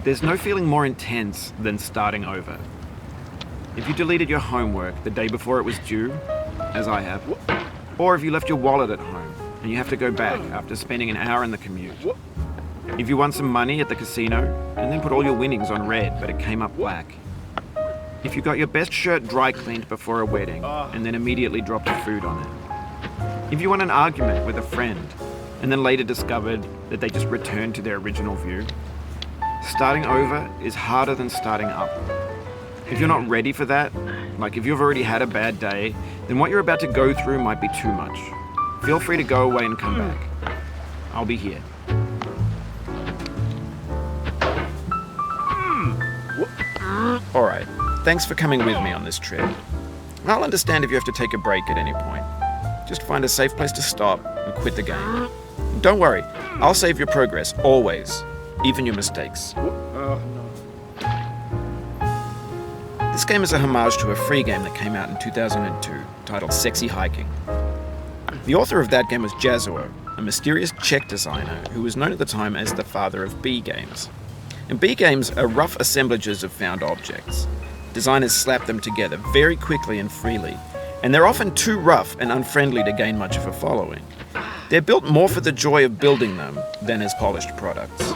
There's no feeling more intense than starting over. If you deleted your homework the day before it was due, as I have, or if you left your wallet at home and you have to go back after spending an hour in the commute. If you won some money at the casino and then put all your winnings on red but it came up black. If you got your best shirt dry cleaned before a wedding and then immediately dropped food on it. If you won an argument with a friend and then later discovered that they just returned to their original view. Starting over is harder than starting up. If you're not ready for that, like if you've already had a bad day, then what you're about to go through might be too much. Feel free to go away and come back. I'll be here. Alright, thanks for coming with me on this trip. I'll understand if you have to take a break at any point. Just find a safe place to stop and quit the game. Don't worry, I'll save your progress, always. Even your mistakes. This game is a homage to a free game that came out in 2002, titled Sexy Hiking. The author of that game was Jazzuo, a mysterious Czech designer who was known at the time as the father of B games. And B games are rough assemblages of found objects. Designers slap them together very quickly and freely, and they're often too rough and unfriendly to gain much of a following. They're built more for the joy of building them than as polished products.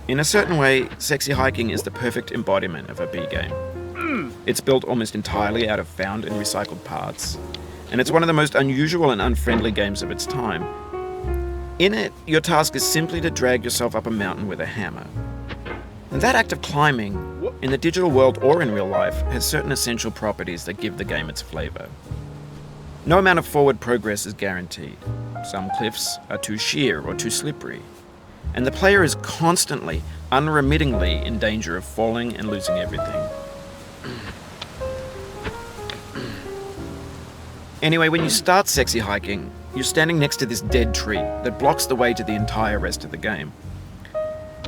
In a certain way, Sexy Hiking is the perfect embodiment of a B game. It's built almost entirely out of found and recycled parts, and it's one of the most unusual and unfriendly games of its time. In it, your task is simply to drag yourself up a mountain with a hammer. And that act of climbing, in the digital world or in real life, has certain essential properties that give the game its flavor. No amount of forward progress is guaranteed. Some cliffs are too sheer or too slippery. And the player is constantly, unremittingly in danger of falling and losing everything. Anyway, when you start Sexy Hiking, you're standing next to this dead tree that blocks the way to the entire rest of the game.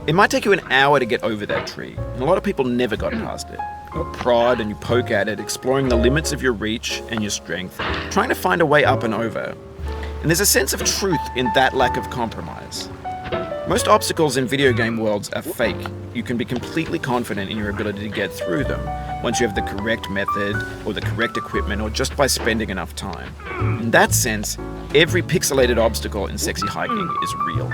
It might take you an hour to get over that tree, and a lot of people never got past it. You prod and you poke at it, exploring the limits of your reach and your strength, trying to find a way up and over. And there's a sense of truth in that lack of compromise. Most obstacles in video game worlds are fake. You can be completely confident in your ability to get through them once you have the correct method or the correct equipment or just by spending enough time. In that sense, every pixelated obstacle in Sexy Hiking is real.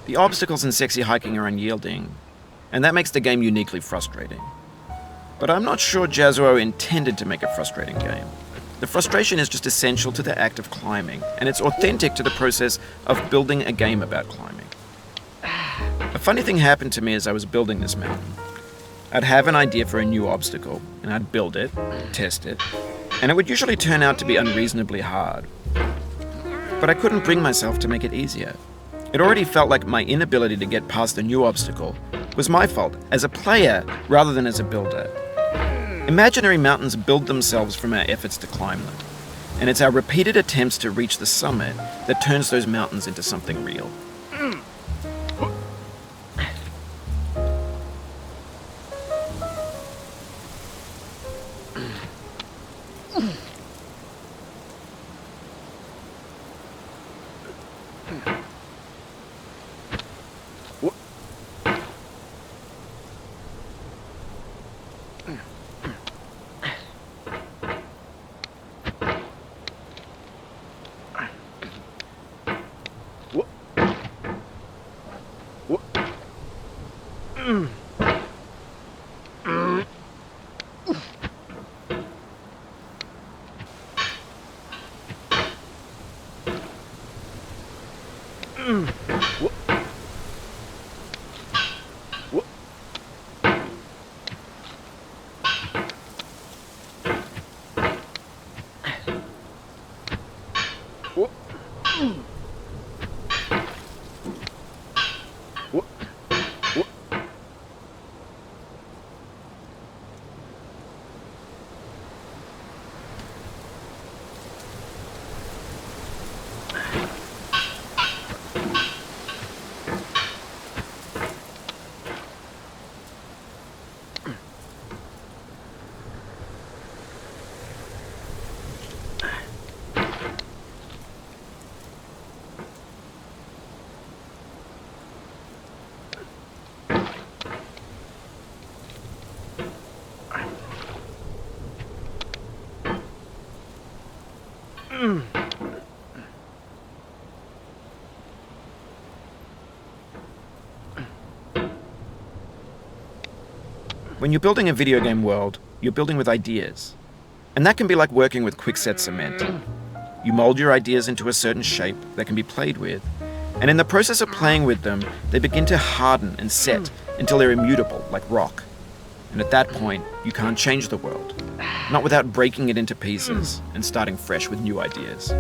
The obstacles in Sexy Hiking are unyielding, and that makes the game uniquely frustrating. But I'm not sure Jazzuo intended to make a frustrating game. The frustration is just essential to the act of climbing, and it's authentic to the process of building a game about climbing. A funny thing happened to me as I was building this mountain. I'd have an idea for a new obstacle, and I'd build it, test it, and it would usually turn out to be unreasonably hard. But I couldn't bring myself to make it easier. It already felt like my inability to get past the new obstacle was my fault as a player rather than as a builder. Imaginary mountains build themselves from our efforts to climb them, and it's our repeated attempts to reach the summit that turns those mountains into something real. When you're building a video game world, you're building with ideas. And that can be like working with quickset cement. You mold your ideas into a certain shape that can be played with, and in the process of playing with them, they begin to harden and set until they're immutable, like rock. And at that point, you can't change the world, not without breaking it into pieces and starting fresh with new ideas.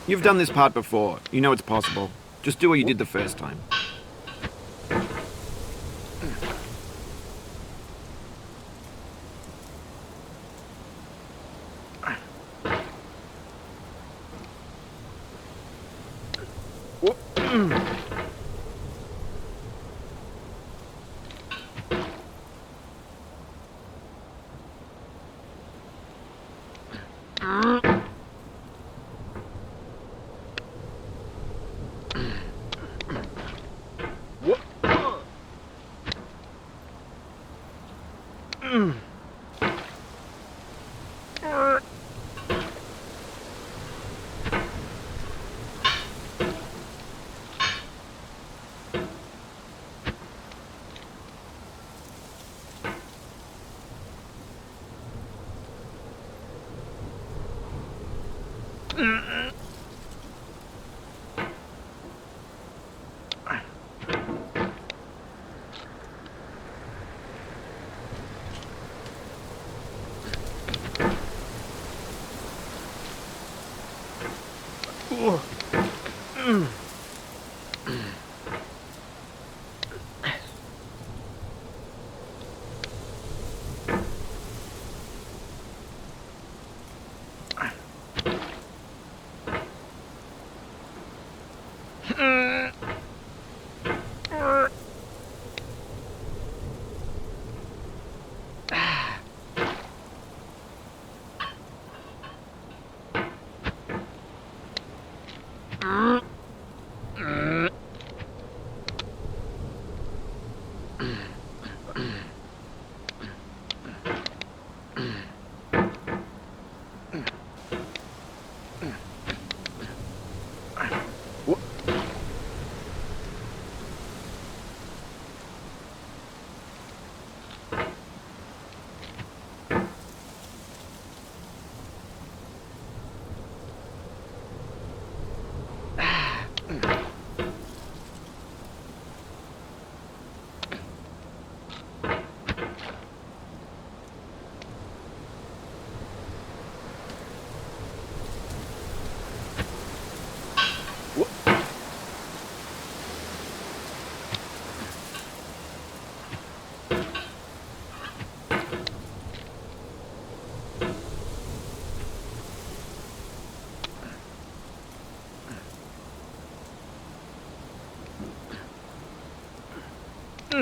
You've done this part before. You know it's possible. Just do what you did the first time.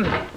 Mm.